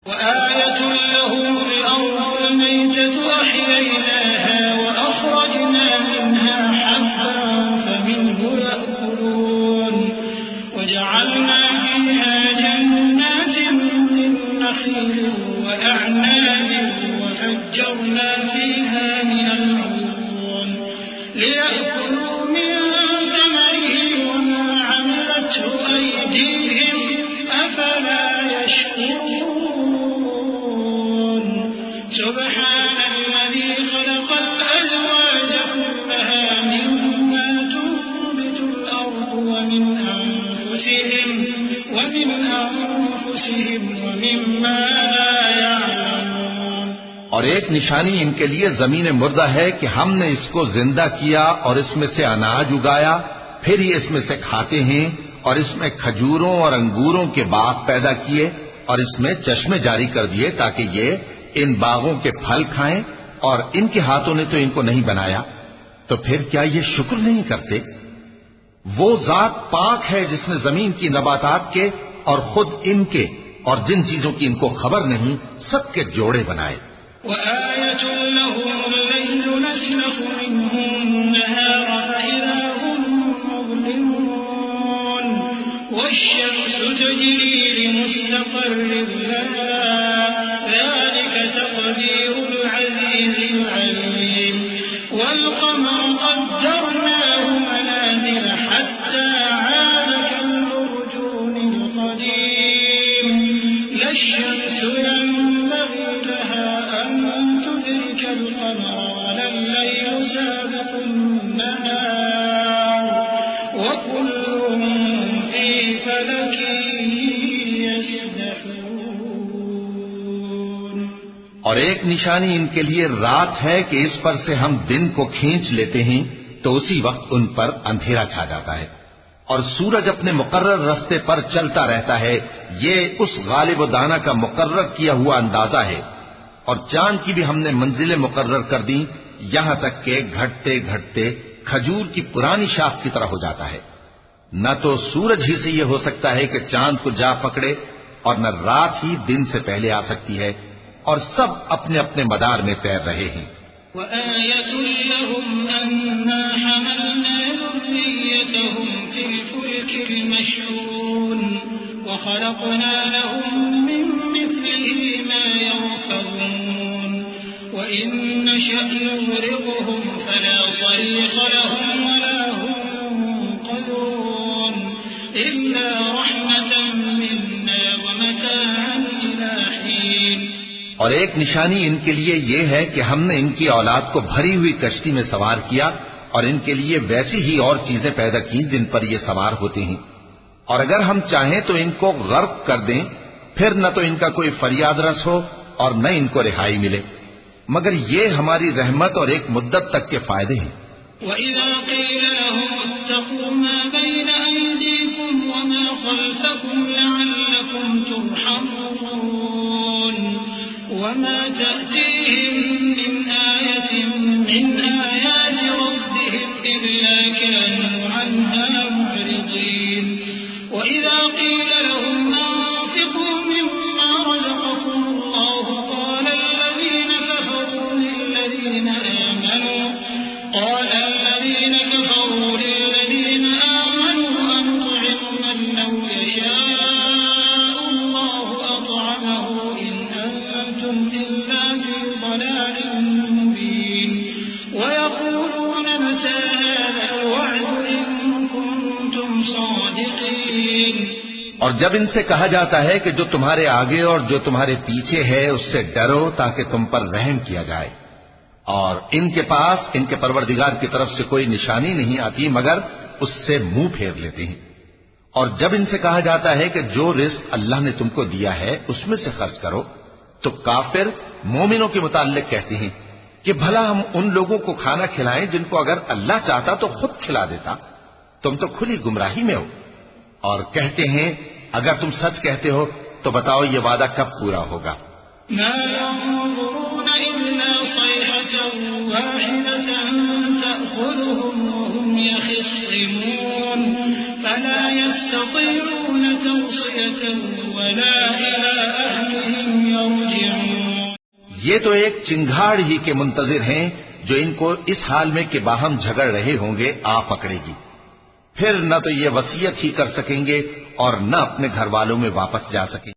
وآية لهم الأرض الميتة أحييناها وأخرجنا منها حبا فمنه يأكلون وجعلنا فيها جنات من نخيل وأعناب وفجرنا فيها من العيون ليأكلوا من ثمره وما عملته أيديهم أفلا يشكرون سبحان الذي خلق الأزواج كلها مما تنبت الأرض ومن أنفسهم ومما لا يعلمون. اور ایک نشانی ان کے لیے زمین مردہ ہے کہ ہم نے اس کو زندہ کیا اور اس میں سے اناج اگایا، پھر یہ اس میں سے کھاتے ہیں، اور اس میں کھجوروں اور انگوروں کے باغ پیدا کیے اور اس میں چشمے جاری کر دیے تاکہ یہ ان باغوں کے پھل کھائیں، اور ان کے ہاتھوں نے تو ان کو نہیں بنایا، تو پھر کیا یہ شکر نہیں کرتے؟ وہ ذات پاک ہے جس نے زمین کی نباتات کے اور خود ان کے اور جن چیزوں کی ان کو خبر نہیں سب کے جوڑے بنائے. وآية لهم الليل نسلخ منه النهار فإذا هم مظلمون والشمس تجري لمستقر لها ذلك تقدير العزيز العليم والقمر قدرناه منازل حتى عاد كالأرجون القديم لا الشمس ينبغي لها أن تدرك القمر ولا الليل سابق النهار وكل في فلك يسبحون. اور ایک نشانی ان کے لیے رات ہے کہ اس پر سے ہم دن کو کھینچ لیتے ہیں تو اسی وقت ان پر اندھیرا چھا جاتا ہے، اور سورج اپنے مقرر راستے پر چلتا رہتا ہے. یہ اس غالب و دانا کا مقرر کیا ہوا اندازہ ہے. اور چاند کی بھی ہم نے منزلیں مقرر کر دی یہاں تک کہ گھٹتے گھٹتے کھجور کی پرانی شاخ کی طرح ہو جاتا ہے. نہ تو سورج ہی سے یہ ہو سکتا ہے کہ چاند کو جا پکڑے، اور نہ رات ہی دن سے پہلے آ سکتی ہے، اور سب اپنے اپنے مدار میں تیر رہے ہیں. وآية لهم أنا حملنا ذريتهم في الفلك المشحون وخلقنا لهم من مثله ما يركبون وإن نشأ نغرقهم فلا صريخ لهم ولا هم ينقذون إلا رحمة منا ومتاعا إلى حين. اور ایک نشانی ان کے لیے یہ ہے کہ ہم نے ان کی اولاد کو بھری ہوئی کشتی میں سوار کیا اور ان کے لیے ویسی ہی اور چیزیں پیدا کی جن پر یہ سوار ہوتے ہیں، اور اگر ہم چاہیں تو ان کو غرق کر دیں، پھر نہ تو ان کا کوئی فریاد رس ہو اور نہ ان کو رہائی ملے، مگر یہ ہماری رحمت اور ایک مدت تک کے فائدے ہیں. وَإِذَا قِيلَ لَهُمُ اتَّقُوا مَا بَيْنَ أَيْدِيكُمْ وَمَا خَلْفَكُمْ لَعَلَّكُمْ تُرْحَمُونَ وَمَا تَأْتِيهِمْ مِنْ آيَةٍ مِنْ آيَاتِ رَبِّهِمْ إِلَّا كَانُوا عَنْهَا مُعْرِضِينَ. وَإِذَا قِيلَ لَهُمْ أَنفِقُوا مِمَّا رَزَقَكُمُ اللَّهُ قَالَ الَّذِينَ كَفَرُوا لِلَّذِينَ آمَنُوا أَنُطْعِمُ مَن لَّوْ يَشَاءُ اللَّهُ أَطْعَمَهُ إِنْ أَنتُمْ إِلَّا فِي ضَلَالٍ مُّبِينٍ. وَيَقُولُونَ مَتَىٰ هَٰذَا الْوَعْدُ إِن كُنتُمْ صَادِقِينَ. اور جب ان سے کہا جاتا ہے کہ جو تمہارے آگے اور جو تمہارے پیچھے ہے اس سے ڈرو تاکہ تم پر رحم کیا جائے، اور ان کے پاس ان کے پروردگار کی طرف سے کوئی نشانی نہیں آتی مگر اس سے منہ پھیر لیتے ہیں. اور جب ان سے کہا جاتا ہے کہ جو رزق اللہ نے تم کو دیا ہے اس میں سے خرچ کرو، تو کافر مومنوں کے متعلق کہتے ہیں کہ بھلا ہم ان لوگوں کو کھانا کھلائیں جن کو اگر اللہ چاہتا تو خود کھلا دیتا، تم تو کھلی گمراہی میں ہو. اور کہتے ہیں اگر تم سچ کہتے ہو تو بتاؤ یہ وعدہ کب پورا ہوگا. ما ينظرون إلا صيحة واحدة تأخذهم وهم يخصمون فلا يستطيعون توصية ولا إلى أهلهم يرجعون. یہ تو ایک چنگھاڑ ہی کے منتظر ہیں جو ان کو اس حال میں کہ باہم جھگڑ رہے ہوں گے آ پکڑے گی. پھر نہ تو یہ وصیت ہی کر سکیں گے اور نہ اپنے گھر والوں میں واپس جا سکیں گے.